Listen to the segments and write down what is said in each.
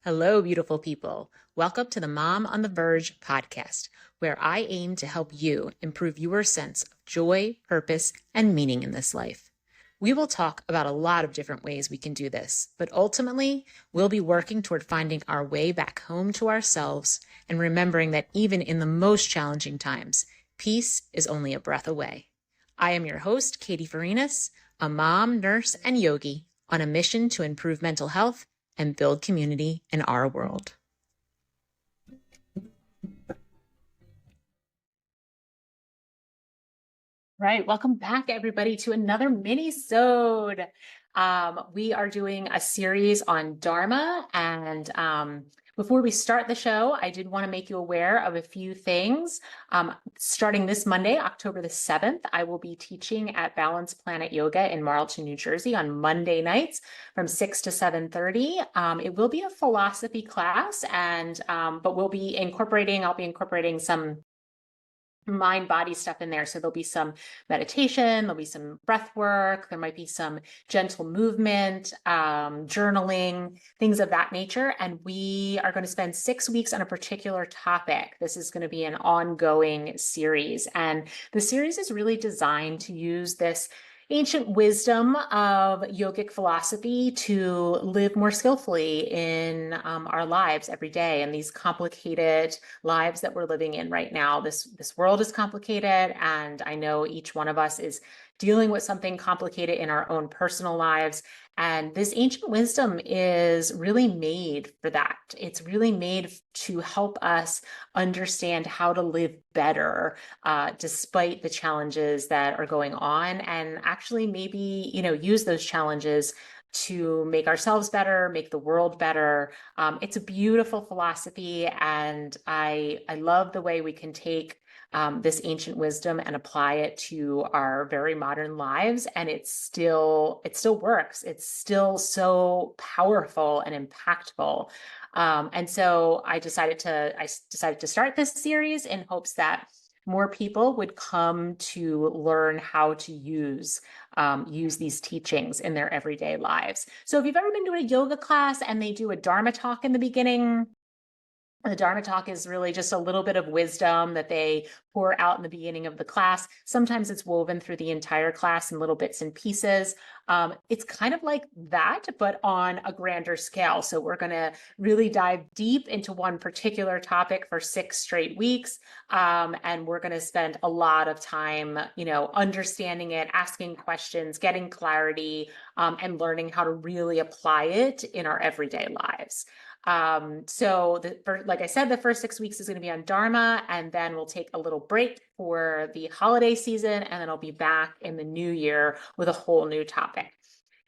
Hello, beautiful people. Welcome to the Mom on the Verge podcast, where I aim to help you improve your sense of joy, purpose, and meaning in this life. We will talk about a lot of different ways we can do this, but ultimately, we'll be working toward finding our way back home to ourselves and remembering that even in the most challenging times, peace is only a breath away. I am your host, Katie Farinas, a mom, nurse, and yogi on a mission to improve mental health and build community in our world. Right. Welcome back, everybody, to another mini-sode. We are doing a series on Dharma. And before we start the show, I did want to make you aware of a few things. Starting this Monday, October the 7th, I will be teaching at Balance Planet Yoga in Marlton, New Jersey on Monday nights from 6 to 7:30. It will be a philosophy class, and but I'll be incorporating some mind body stuff in there. So there'll be some meditation, there'll be some breath work, there might be some gentle movement, journaling, things of that nature. And we are going to spend 6 weeks on a particular topic. This is going to be an ongoing series. And the series is really designed to use this ancient wisdom of yogic philosophy to live more skillfully in our lives every day, and these complicated lives that we're living in right now. This world is complicated, and I know each one of us is dealing with something complicated in our own personal lives. And this ancient wisdom is really made for that. It's really made to help us understand how to live better despite the challenges that are going on, and actually maybe, use those challenges to make ourselves better, make the world better. It's a beautiful philosophy, and I love the way we can take this ancient wisdom and apply it to our very modern lives, and it still works. It's still so powerful and impactful. And so I decided to start this series in hopes that more people would come to learn how to use these teachings in their everyday lives. So if you've ever been to a yoga class and they do a Dharma talk in the beginning, the Dharma talk is really just a little bit of wisdom that they pour out in the beginning of the class. Sometimes it's woven through the entire class in little bits and pieces. It's kind of like that, but on a grander scale. So we're going to really dive deep into one particular topic for 6 straight weeks. And we're going to spend a lot of time, understanding it, asking questions, getting clarity, and learning how to really apply it in our everyday lives. Like I said, the first 6 weeks is going to be on Dharma, and then we'll take a little break for the holiday season, and then I'll be back in the new year with a whole new topic.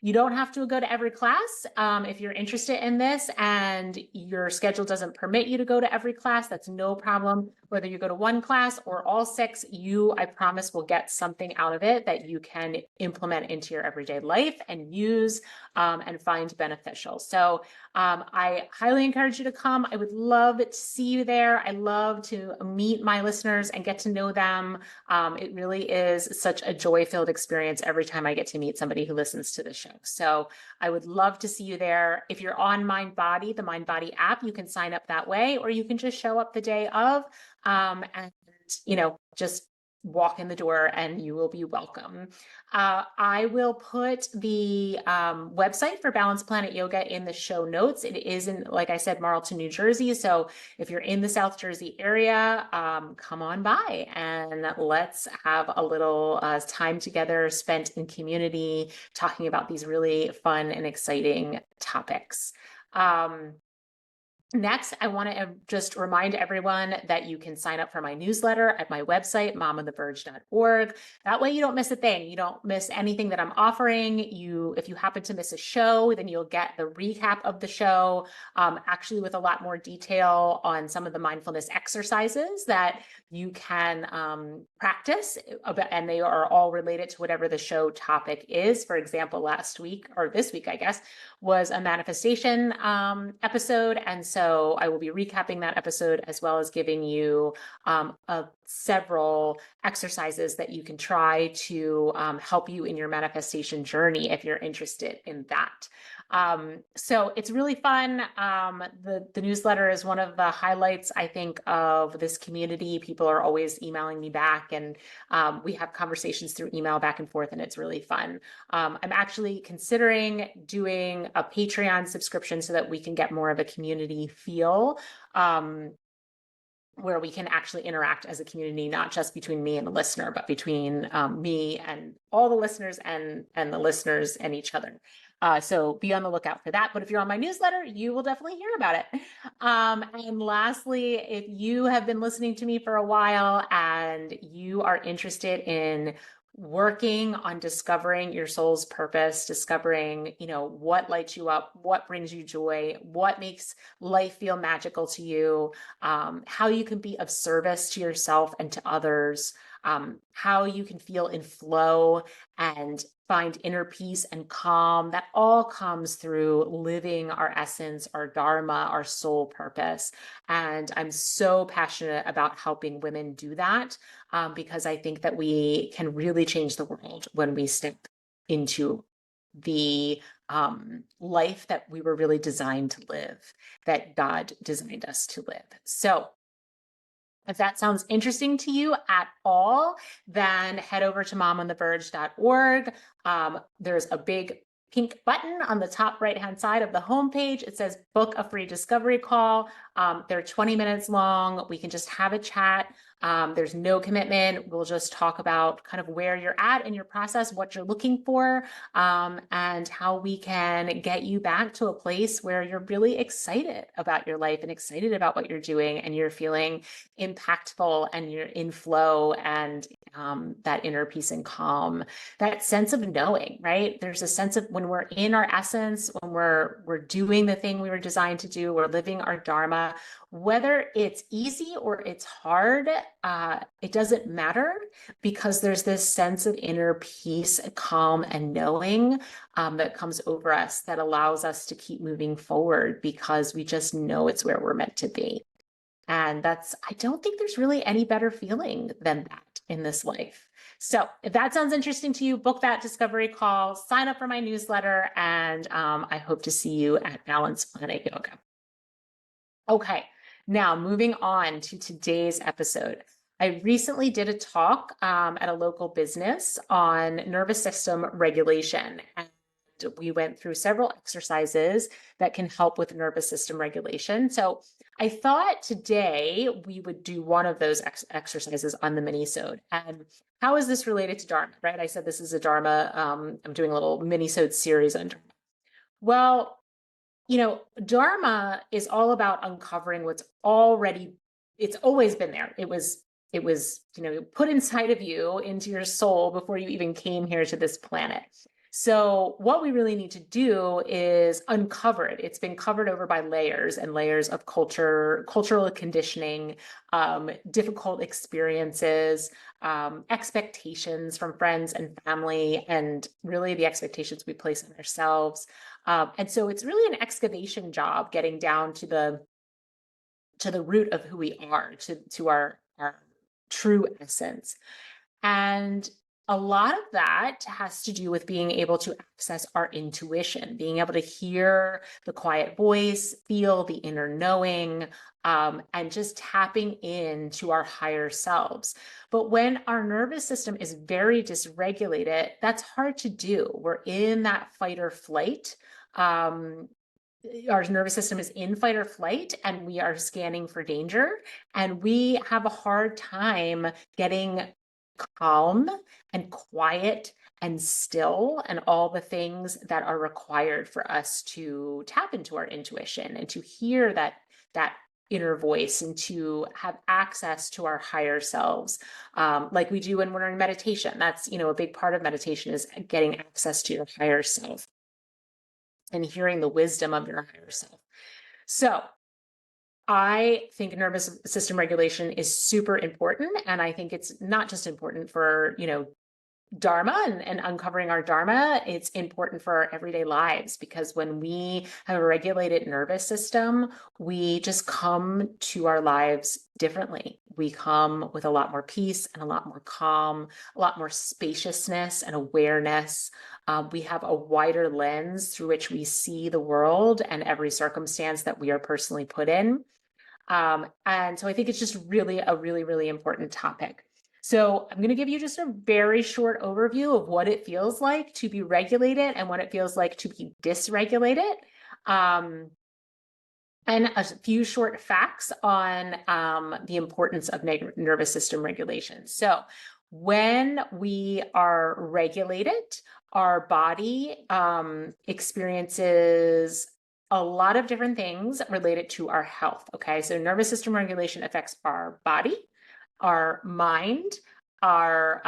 You don't have to go to every class. If you're interested in this and your schedule doesn't permit you to go to every class, that's no problem. Whether you go to one class or all 6, I promise, will get something out of it that you can implement into your everyday life and use and find beneficial. So I highly encourage you to come. I would love to see you there. I love to meet my listeners and get to know them. It really is such a joy-filled experience every time I get to meet somebody who listens to the show. So I would love to see you there. If you're on MindBody, the MindBody app, you can sign up that way, or you can just show up the day of and just walk in the door and you will be welcome. I will put the website for Balance Planet Yoga in the show notes. It is in, like I said, Marlton, New Jersey. So if you're in the South Jersey area, come on by and let's have a little time together spent in community talking about these really fun and exciting topics. Next, I want to just remind everyone that you can sign up for my newsletter at my website, momontheverge.org. That way you don't miss a thing. You don't miss anything that I'm offering. If you happen to miss a show, then you'll get the recap of the show, actually with a lot more detail on some of the mindfulness exercises that you can practice, and they are all related to whatever the show topic is. For example, last week, or this week, I guess, was a manifestation episode. And so so I will be recapping that episode as well as giving you several exercises that you can try to help you in your manifestation journey if you're interested in that. So it's really fun. The newsletter is one of the highlights, I think, of this community. People are always emailing me back, and we have conversations through email back and forth, and it's really fun. I'm actually considering doing a Patreon subscription so that we can get more of a community feel. Where we can actually interact as a community, not just between me and the listener, but between me and all the listeners and the listeners and each other. So be on the lookout for that. But if you're on my newsletter, you will definitely hear about it. And lastly, if you have been listening to me for a while and you are interested in working on discovering your soul's purpose, discovering, what lights you up, what brings you joy, what makes life feel magical to you, how you can be of service to yourself and to others, how you can feel in flow and find inner peace and calm. That all comes through living our essence, our Dharma, our soul purpose. And I'm so passionate about helping women do that because I think that we can really change the world when we step into the life that we were really designed to live, that God designed us to live. So if that sounds interesting to you at all, then head over to momontheverge.org. There's a big pink button on the top right-hand side of the homepage. It says book a free discovery call. They're 20 minutes long. We can just have a chat. There's no commitment. We'll just talk about kind of where you're at in your process, what you're looking for, and how we can get you back to a place where you're really excited about your life and excited about what you're doing and you're feeling impactful and you're in flow and that inner peace and calm, that sense of knowing, right? There's a sense of when we're in our essence, when we're doing the thing we were designed to do, we're living our Dharma, whether it's easy or it's hard, it doesn't matter because there's this sense of inner peace, calm, and knowing that comes over us that allows us to keep moving forward because we just know it's where we're meant to be. And I don't think there's really any better feeling than that in this life. So if that sounds interesting to you, book that discovery call, sign up for my newsletter, and I hope to see you at Balance Planet Yoga. Okay, now moving on to today's episode. I recently did a talk at a local business on nervous system regulation. And we went through several exercises that can help with nervous system regulation. So I thought today we would do one of those exercises on the mini-sode. And how is this related to Dharma, right? I said this is a Dharma, I'm doing a little mini-sode series on Dharma. Well, Dharma is all about uncovering what's it's always been there. It was, put inside of you into your soul before you even came here to this planet. So what we really need to do is uncover it. It's been covered over by layers and layers of cultural conditioning, difficult experiences, expectations from friends and family, and really the expectations we place on ourselves. And so it's really an excavation job getting down to the root of who we are, to our true essence. And a lot of that has to do with being able to access our intuition, being able to hear the quiet voice, feel the inner knowing, and just tapping into our higher selves. But when our nervous system is very dysregulated, that's hard to do. We're in that fight or flight. Our nervous system is in fight or flight, and we are scanning for danger. And we have a hard time getting calm and quiet and still, and all the things that are required for us to tap into our intuition and to hear that inner voice and to have access to our higher selves, like we do when we're in meditation. That's, a big part of meditation is getting access to your higher self and hearing the wisdom of your higher self. So I think nervous system regulation is super important. And I think it's not just important for, Dharma and uncovering our Dharma, it's important for our everyday lives, because when we have a regulated nervous system, we just come to our lives differently. We come with a lot more peace and a lot more calm, a lot more spaciousness and awareness. We have a wider lens through which we see the world and every circumstance that we are personally put in. And so I think it's just really a really important topic. So I'm going to give you just a very short overview of what it feels like to be regulated and what it feels like to be dysregulated. And a few short facts on the importance of nervous system regulation. So when we are regulated, our body experiences a lot of different things related to our health. Okay, so nervous system regulation affects our body, our mind, our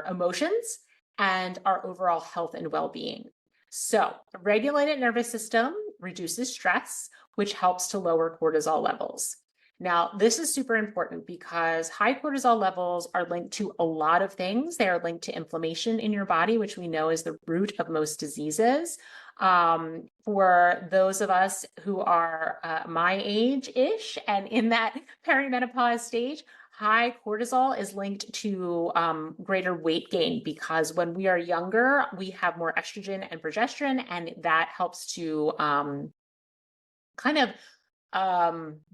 emotions, and our overall health and well-being. So, a regulated nervous system reduces stress, which helps to lower cortisol levels. Now, this is super important because high cortisol levels are linked to a lot of things. They are linked to inflammation in your body, which we know is the root of most diseases. For those of us who are my age-ish and in that perimenopause stage, high cortisol is linked to greater weight gain, because when we are younger, we have more estrogen and progesterone, and that helps to kind of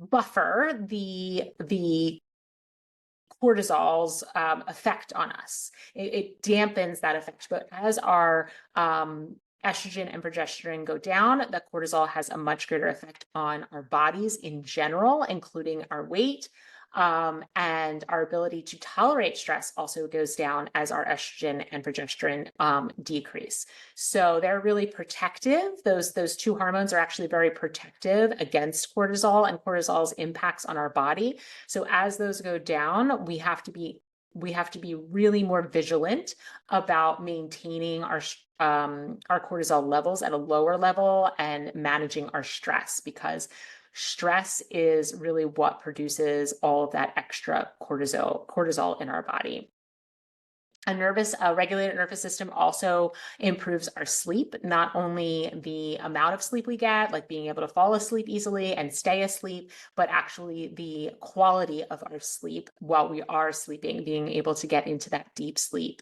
buffer the cortisol's effect on us. It dampens that effect. But as our estrogen and progesterone go down, the cortisol has a much greater effect on our bodies in general, including our weight. And our ability to tolerate stress also goes down as our estrogen and progesterone decrease. So they're really protective. Those two hormones are actually very protective against cortisol and cortisol's impacts on our body. So as those go down, we have to be really more vigilant about maintaining our cortisol levels at a lower level and managing our stress, because stress is really what produces all of that extra cortisol in our body. A regulated nervous system also improves our sleep, not only the amount of sleep we get, like being able to fall asleep easily and stay asleep, but actually the quality of our sleep while we are sleeping, being able to get into that deep sleep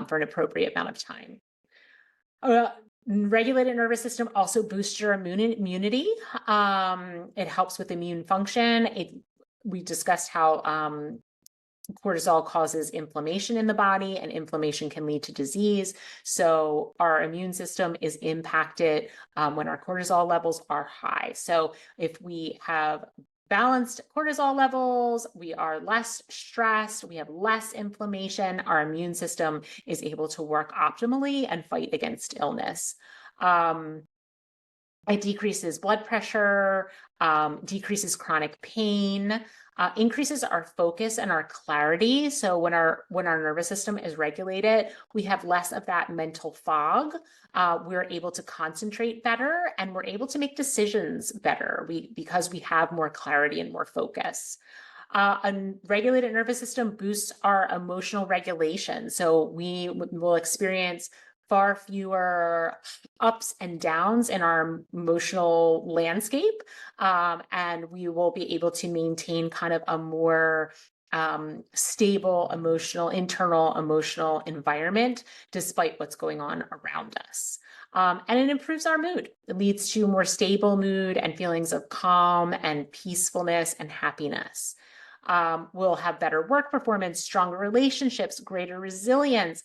for an appropriate amount of time. Regulated nervous system also boosts your immunity. It helps with immune function. We discussed how cortisol causes inflammation in the body, and inflammation can lead to disease. So our immune system is impacted when our cortisol levels are high. So if we have balanced cortisol levels, we are less stressed, we have less inflammation, our immune system is able to work optimally and fight against illness. It decreases blood pressure, decreases chronic pain, increases our focus and our clarity. So when our nervous system is regulated, we have less of that mental fog. We're able to concentrate better, and we're able to make decisions better because we have more clarity and more focus. A regulated nervous system boosts our emotional regulation. So we will experience far fewer ups and downs in our emotional landscape, and we will be able to maintain kind of a more stable internal emotional environment despite what's going on around us. And it improves our mood. It leads to more stable mood and feelings of calm and peacefulness and happiness. We'll have better work performance, stronger relationships, greater resilience.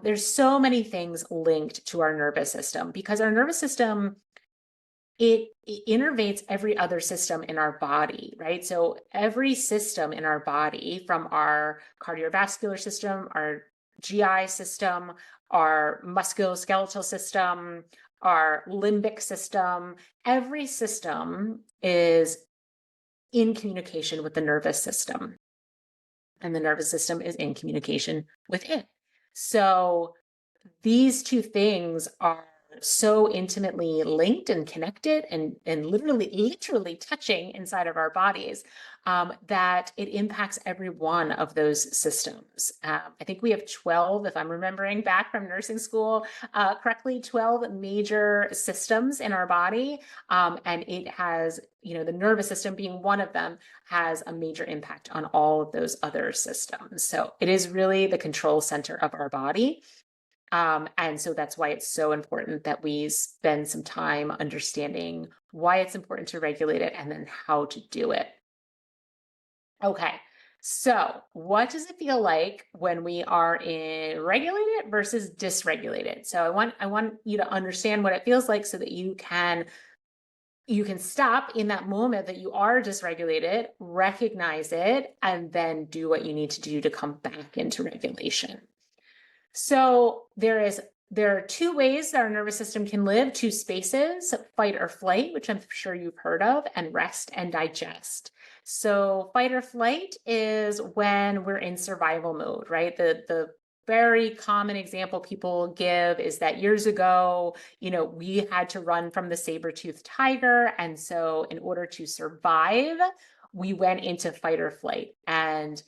There's so many things linked to our nervous system, because our nervous system, it innervates every other system in our body, right? So every system in our body, from our cardiovascular system, our GI system, our musculoskeletal system, our limbic system, every system is in communication with the nervous system, and the nervous system is in communication with it. So these two things are so intimately linked and connected and literally touching inside of our bodies, that it impacts every one of those systems. I think we have 12, if I'm remembering back from nursing school correctly, 12 major systems in our body. And it has, the nervous system being one of them, has a major impact on all of those other systems. So it is really the control center of our body. And so that's why it's so important that we spend some time understanding why it's important to regulate it and then how to do it. Okay, so what does it feel like when we are in regulated versus dysregulated? So I want you to understand what it feels like so that you can stop in that moment that you are dysregulated, recognize it, and then do what you need to do to come back into regulation. So there are two ways that our nervous system can live, two spaces: fight or flight, which I'm sure you've heard of, and rest and digest. So fight or flight is when we're in survival mode, right? The very common example people give is that years ago, we had to run from the saber-toothed tiger. And so in order to survive, we went into fight or flight, and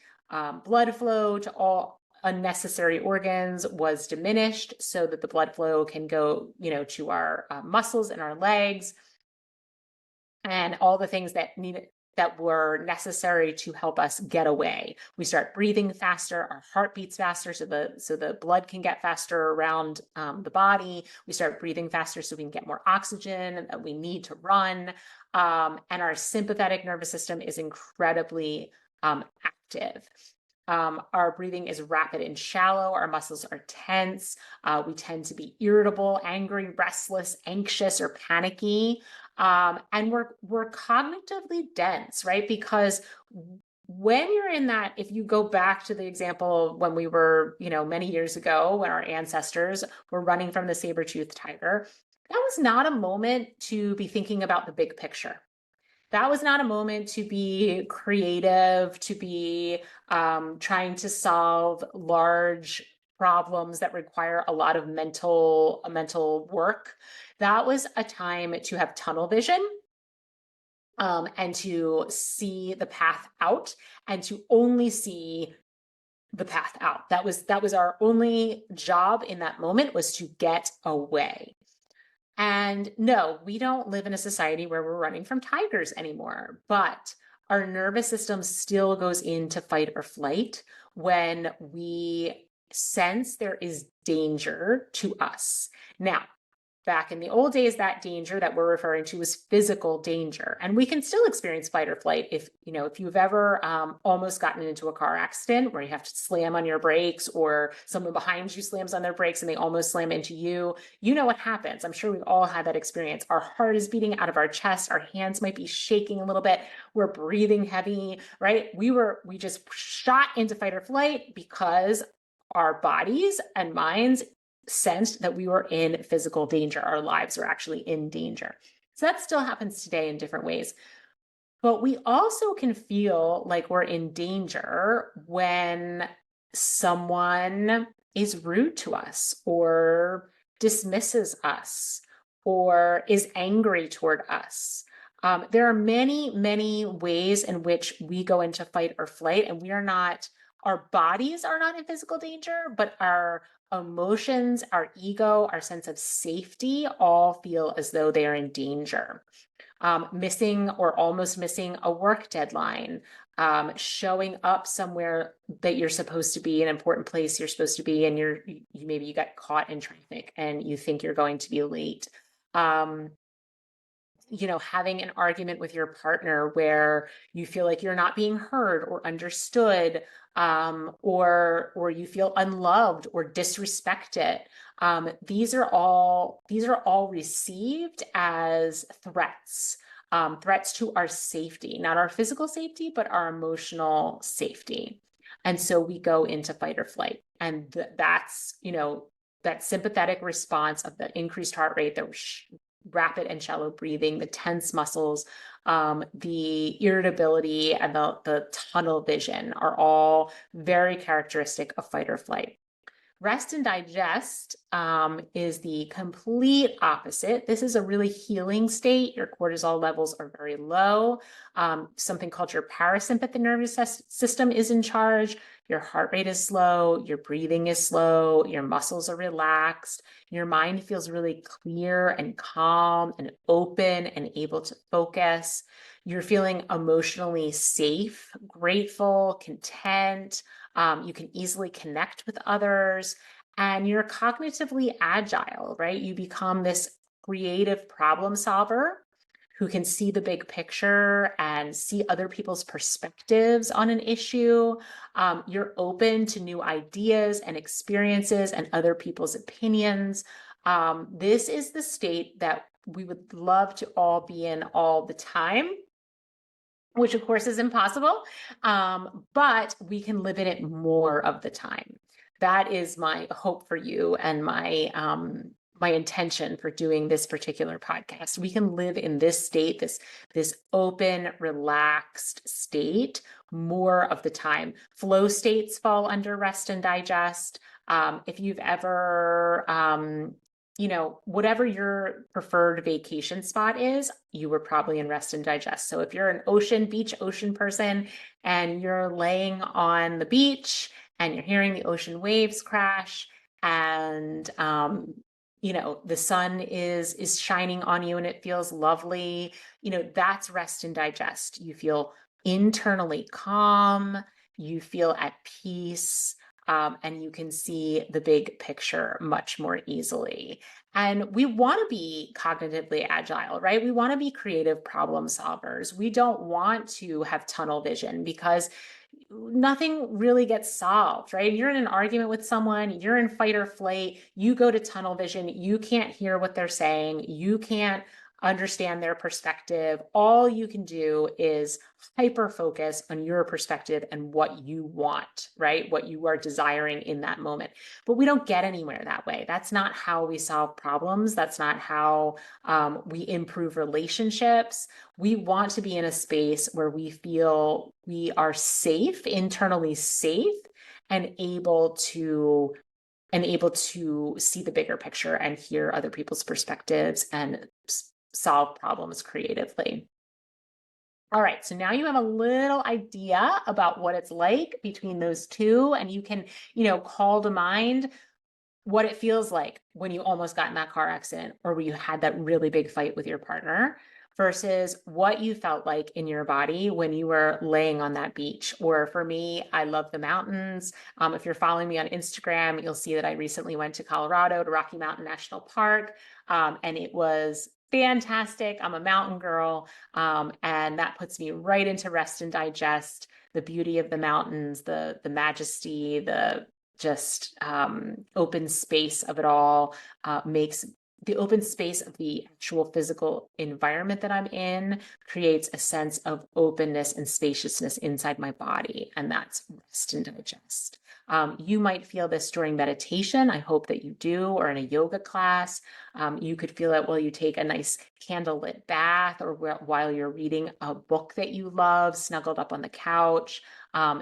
blood flow to all unnecessary organs was diminished so that the blood flow can go, to our muscles and our legs and all the things that were necessary to help us get away. We start breathing faster, our heart beats faster, so the blood can get faster around the body. We start breathing faster so we can get more oxygen that we need to run. And our sympathetic nervous system is incredibly active. Our breathing is rapid and shallow. Our muscles are tense. We tend to be irritable, angry, restless, anxious, or panicky. And we're cognitively dense, right? Because when you're in that, if you go back to the example when we were, many years ago, when our ancestors were running from the saber-toothed tiger, that was not a moment to be thinking about the big picture. That was not a moment to be creative, to be trying to solve large problems that require a lot of mental work. That was a time to have tunnel vision, and to see the path out, and to only see the path out. That was our only job in that moment, was to get away. And no, we don't live in a society where we're running from tigers anymore, but our nervous system still goes into fight or flight when we sense there is danger to us. Now, back in the old days, that danger that we're referring to was physical danger. And we can still experience fight or flight if you've ever almost gotten into a car accident where you have to slam on your brakes, or someone behind you slams on their brakes and they almost slam into you. You know what happens. I'm sure we've all had that experience. Our heart is beating out of our chest. Our hands might be shaking a little bit. We're breathing heavy, right? We just shot into fight or flight because our bodies and minds sensed that we were in physical danger. Our lives were actually in danger. So that still happens today in different ways. But we also can feel like we're in danger when someone is rude to us, or dismisses us, or is angry toward us. There are many, many ways in which we go into fight or flight, and our bodies are not in physical danger, but our emotions, our ego, our sense of safety all feel as though they are in danger. Missing or almost missing a work deadline, showing up somewhere that you're supposed to be, an important place you're supposed to be, and maybe you got caught in traffic and you think you're going to be late. Having an argument with your partner where you feel like you're not being heard or understood, or you feel unloved or disrespected. These are all received as threats, threats to our safety, not our physical safety, but our emotional safety. And so we go into fight or flight, and that's that sympathetic response of the increased heart rate, the rapid and shallow breathing, the tense muscles, the irritability, and the tunnel vision are all very characteristic of fight or flight. Rest and digest is the complete opposite. This is a really healing state. Your cortisol levels are very low. Something called your parasympathetic nervous system is in charge. Your heart rate is slow. Your breathing is slow. Your muscles are relaxed. Your mind feels really clear and calm and open and able to focus. You're feeling emotionally safe, grateful, content. You can easily connect with others, and you're cognitively agile, right? You become this creative problem solver who can see the big picture and see other people's perspectives on an issue. You're open to new ideas and experiences and other people's opinions. This is the state that we would love to all be in all the time, which of course is impossible, but we can live in it more of the time. That is my hope for you and my intention for doing this particular podcast. We can live in this state, this open, relaxed state more of the time. Flow states fall under rest and digest. If you've ever whatever your preferred vacation spot is, you were probably in rest and digest. So if you're an beach ocean person and you're laying on the beach and you're hearing the ocean waves crash and the sun is shining on you and it feels lovely, that's rest and digest. You feel internally calm, you feel at peace. And you can see the big picture much more easily. And we want to be cognitively agile, right? We want to be creative problem solvers. We don't want to have tunnel vision because nothing really gets solved, right? You're in an argument with someone, you're in fight or flight, you go to tunnel vision, you can't hear what they're saying, you can't understand their perspective. All you can do is hyper focus on your perspective and what you want, right? What you are desiring in that moment. But we don't get anywhere that way. That's not how we solve problems. That's not how we improve relationships. We want to be in a space where we feel we are safe, internally safe, and able to see the bigger picture and hear other people's perspectives and solve problems creatively. All right, so now you have a little idea about what it's like between those two, and you can, call to mind what it feels like when you almost got in that car accident or when you had that really big fight with your partner versus what you felt like in your body when you were laying on that beach. Or for me, I love the mountains. If you're following me on Instagram, you'll see that I recently went to Colorado to Rocky Mountain National Park, and it was fantastic. I'm a mountain girl, and that puts me right into rest and digest. The beauty of the mountains, the majesty, the just open space of it all makes the open space of the actual physical environment that I'm in creates a sense of openness and spaciousness inside my body, and that's rest and digest. You might feel this during meditation. I hope that you do, or in a yoga class. You could feel it while you take a nice candlelit bath or while you're reading a book that you love, snuggled up on the couch.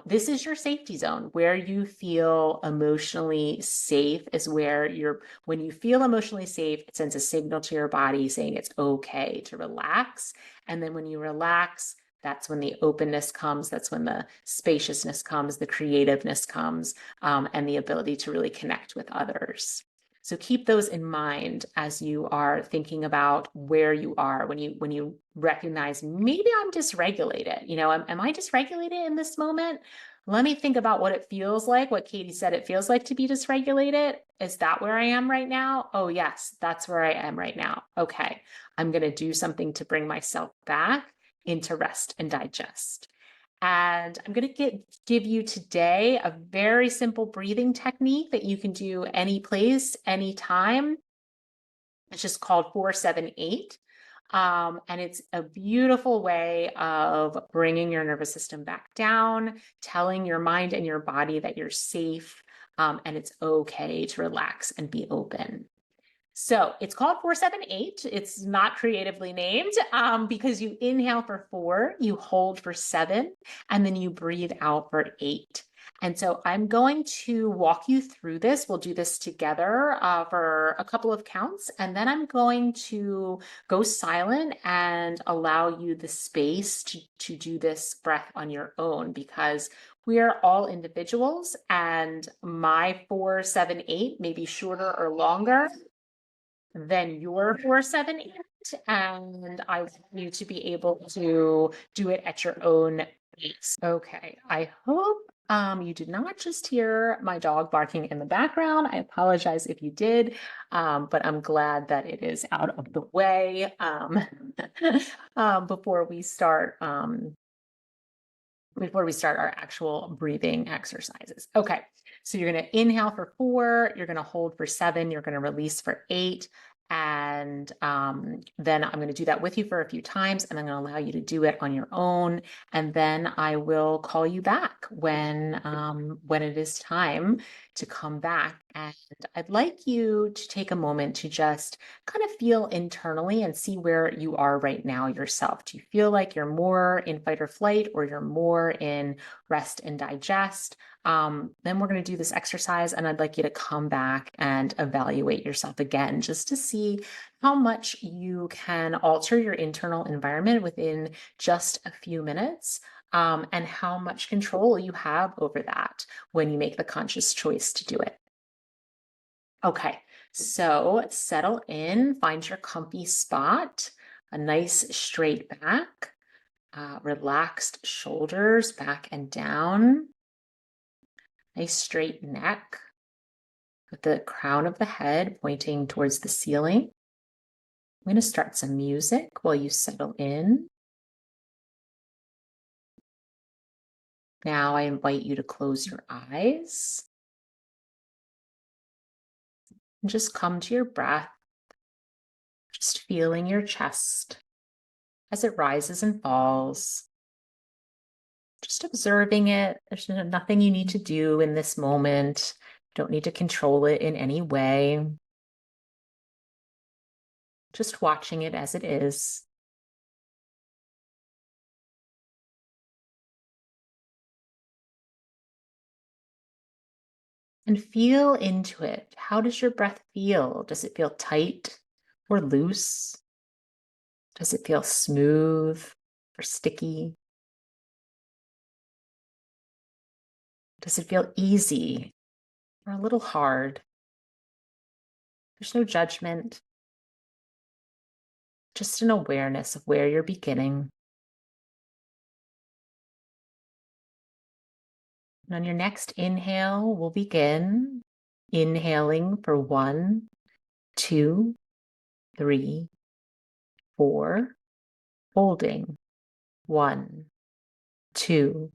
This is your safety zone where you feel emotionally safe is when you feel emotionally safe, it sends a signal to your body saying it's okay to relax. And then when you relax, that's when the openness comes. That's when the spaciousness comes, the creativeness comes, and the ability to really connect with others. So keep those in mind as you are thinking about where you are when you recognize maybe I'm dysregulated. Am I dysregulated in this moment? Let me think about what it feels like, what Katie said it feels like to be dysregulated. Is that where I am right now? Oh, yes, that's where I am right now. Okay, I'm going to do something to bring myself back into rest and digest. And I'm going to give you today a very simple breathing technique that you can do any place, anytime. It's just called 478. And it's a beautiful way of bringing your nervous system back down, telling your mind and your body that you're safe, and it's okay to relax and be open. So it's called 478. It's not creatively named because you inhale for 4, you hold for 7, and then you breathe out for 8. And so I'm going to walk you through this. We'll do this together for a couple of counts, and then I'm going to go silent and allow you the space to do this breath on your own, because we are all individuals, and my 4, 7, 8 may be shorter or longer than your 4, 7, 8. And I want you to be able to do it at your own pace. Okay, I hope you did not just hear my dog barking in the background. I apologize if you did, but I'm glad that it is out of the way before we start our actual breathing exercises. Okay, so you're going to inhale for 4, you're going to hold for 7, you're going to release for 8. And then I'm going to do that with you for a few times, and I'm going to allow you to do it on your own. And then I will call you back when it is time to come back. And I'd like you to take a moment to just kind of feel internally and see where you are right now yourself. Do you feel like you're more in fight or flight, or you're more in rest and digest? Then we're going to do this exercise, and I'd like you to come back and evaluate yourself again, just to see how much you can alter your internal environment within just a few minutes, and how much control you have over that when you make the conscious choice to do it. Okay, so settle in, find your comfy spot, a nice straight back, relaxed shoulders back and down, nice straight neck with the crown of the head pointing towards the ceiling. I'm going to start some music while you settle in. Now I invite you to close your eyes and just come to your breath, just feeling your chest as it rises and falls. Just observing it. There's nothing you need to do in this moment. You don't need to control it in any way. Just watching it as it is. And feel into it. How does your breath feel? Does it feel tight or loose? Does it feel smooth or sticky? Does it feel easy or a little hard? There's no judgment, just an awareness of where you're beginning. And on your next inhale, we'll begin inhaling for 1, 2, 3, 4, holding 1, 2,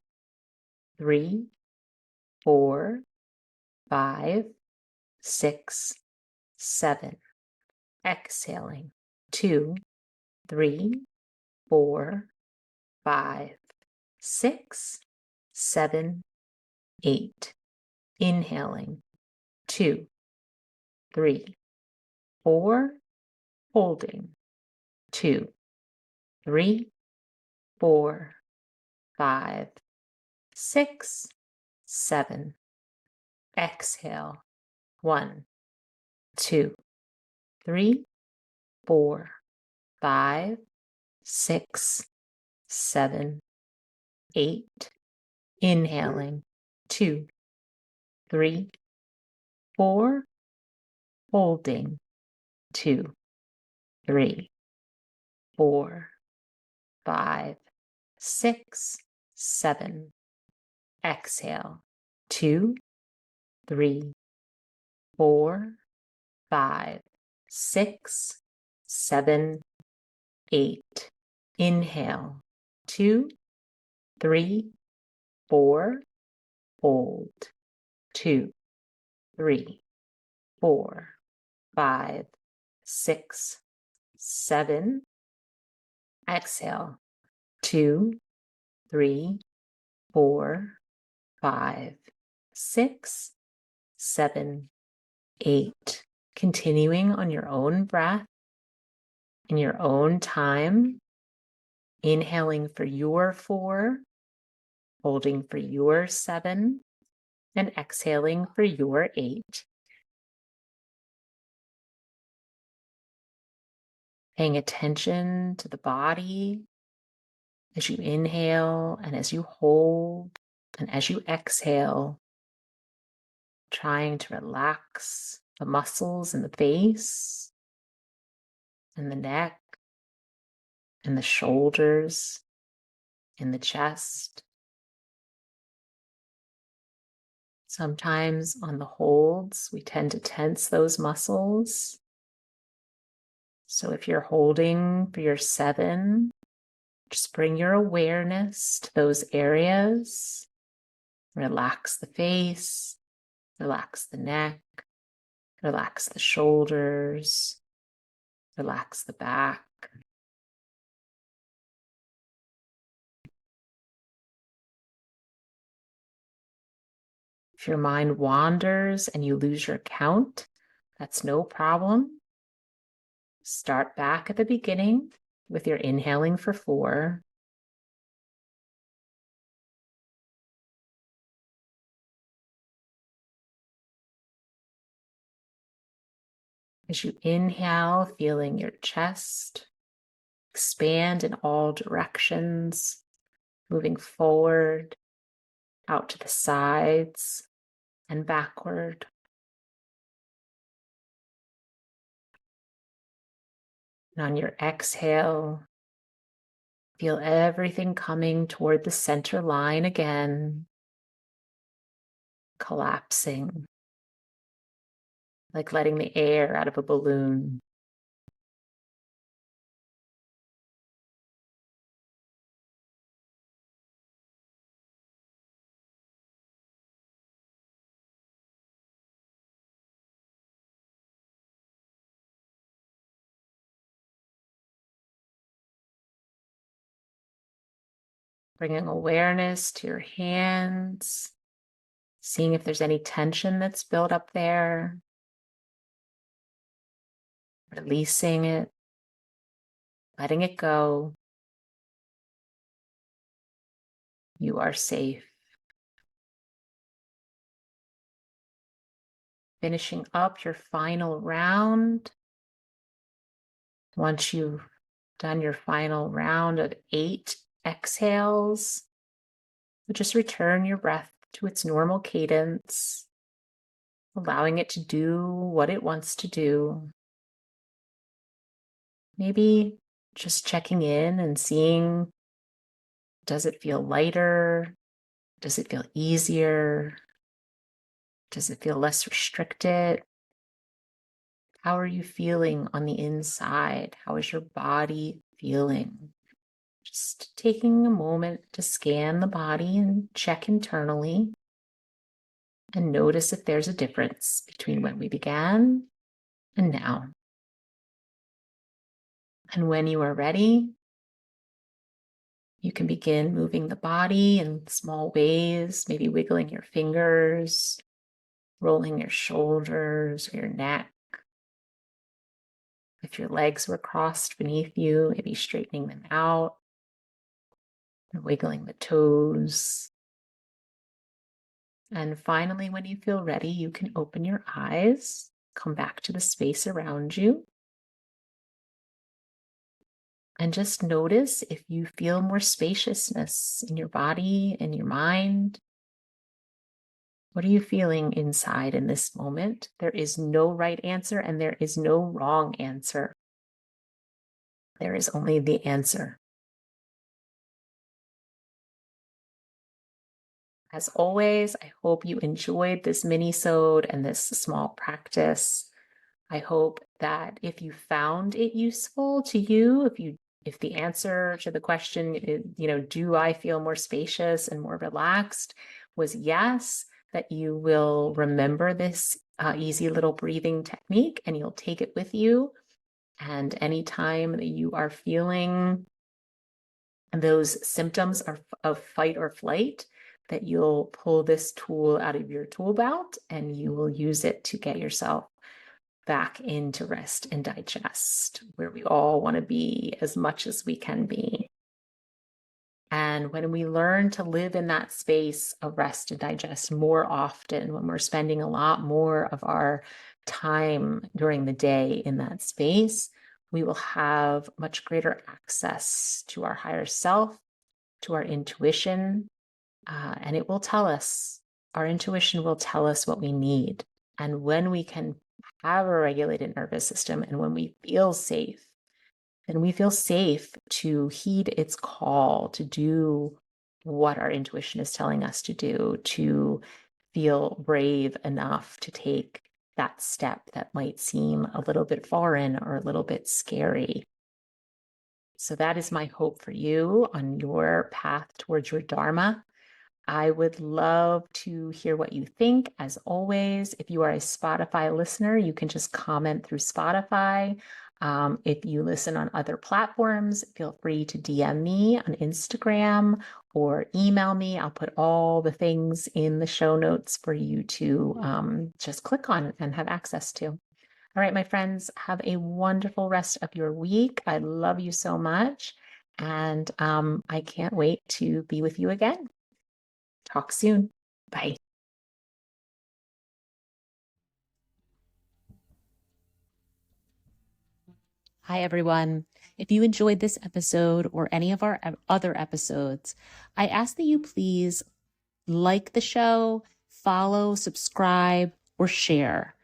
3, 4, 5, 6, 7. Exhaling 2, 3, 4, 5, 6, 7, 8. Inhaling 2, 3, 4, holding 2, 3, 4, 5, 6, 7. Exhale 1, 2, 3, 4, 5, 6, 7, 8. Inhaling 2, 3, 4, holding 2, 3, 4, 5, 6, 7. Exhale 2, 3, 4, 5, 6, 7, 8. Inhale 2, 3, 4, hold 2, 3, 4, 5, 6, 7. Exhale 2, 3, 4, 5, 6, 7, 8. Continuing on your own breath, in your own time, inhaling for your 4, holding for your 7, and exhaling for your 8. Paying attention to the body as you inhale and as you hold and as you exhale, trying to relax the muscles in the face and the neck and the shoulders and the chest. Sometimes on the holds, we tend to tense those muscles. So if you're holding for your 7, just bring your awareness to those areas. Relax the face, relax the neck, relax the shoulders, relax the back. If your mind wanders and you lose your count, that's no problem. Start back at the beginning with your inhaling for 4. As you inhale, feeling your chest expand in all directions, moving forward, out to the sides, and backward. And on your exhale, feel everything coming toward the center line again, collapsing, like letting the air out of a balloon. Bringing awareness to your hands, seeing if there's any tension that's built up there, releasing it, letting it go. You are safe. Finishing up your final round. Once you've done your final round of 8 exhales, just return your breath to its normal cadence, allowing it to do what it wants to do. Maybe just checking in and seeing, does it feel lighter? Does it feel easier? Does it feel less restricted? How are you feeling on the inside? How is your body feeling? Just taking a moment to scan the body and check internally and notice if there's a difference between when we began and now. And when you are ready, you can begin moving the body in small ways, maybe wiggling your fingers, rolling your shoulders or your neck. If your legs were crossed beneath you, maybe straightening them out and wiggling the toes. And finally, when you feel ready, you can open your eyes, come back to the space around you, and just notice if you feel more spaciousness in your body and your mind. What are you feeling inside in this moment? There is no right answer and there is no wrong answer. There is only the answer. As always, I hope you enjoyed this mini-sode and this small practice. I hope that if you found it useful to you, if the answer to the question, do I feel more spacious and more relaxed, was yes, that you will remember this easy little breathing technique and you'll take it with you. And anytime that you are feeling those symptoms of fight or flight, that you'll pull this tool out of your tool belt and you will use it to get yourself back into rest and digest, where we all want to be as much as we can be. And when we learn to live in that space of rest and digest more often, when we're spending a lot more of our time during the day in that space, we will have much greater access to our higher self, to our intuition, and it will tell us, our intuition will tell us what we need. And when we can have a regulated nervous system and when we feel safe, then we feel safe to heed its call to do what our intuition is telling us to do, to feel brave enough to take that step that might seem a little bit foreign or a little bit scary. So that is my hope for you on your path towards your Dharma. I would love to hear what you think. As always, if you are a Spotify listener, you can just comment through Spotify. If you listen on other platforms, feel free to DM me on Instagram or email me. I'll put all the things in the show notes for you to just click on and have access to. All right, my friends, have a wonderful rest of your week. I love you so much. And I can't wait to be with you again. Talk soon. Bye. Hi, everyone. If you enjoyed this episode or any of our other episodes, I ask that you please like the show, follow, subscribe, or share.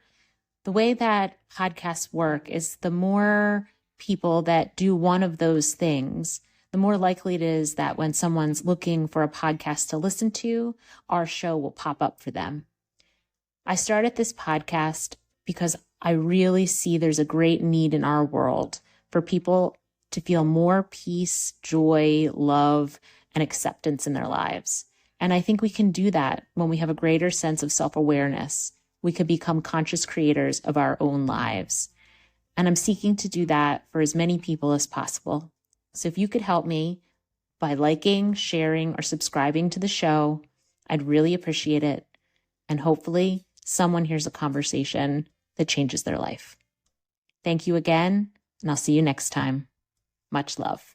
The way that podcasts work is the more people that do one of those things, the more likely it is that when someone's looking for a podcast to listen to, our show will pop up for them. I started this podcast because I really see there's a great need in our world for people to feel more peace, joy, love, and acceptance in their lives. And I think we can do that when we have a greater sense of self-awareness. We could become conscious creators of our own lives. And I'm seeking to do that for as many people as possible. So if you could help me by liking, sharing, or subscribing to the show, I'd really appreciate it. And hopefully someone hears a conversation that changes their life. Thank you again, and I'll see you next time. Much love.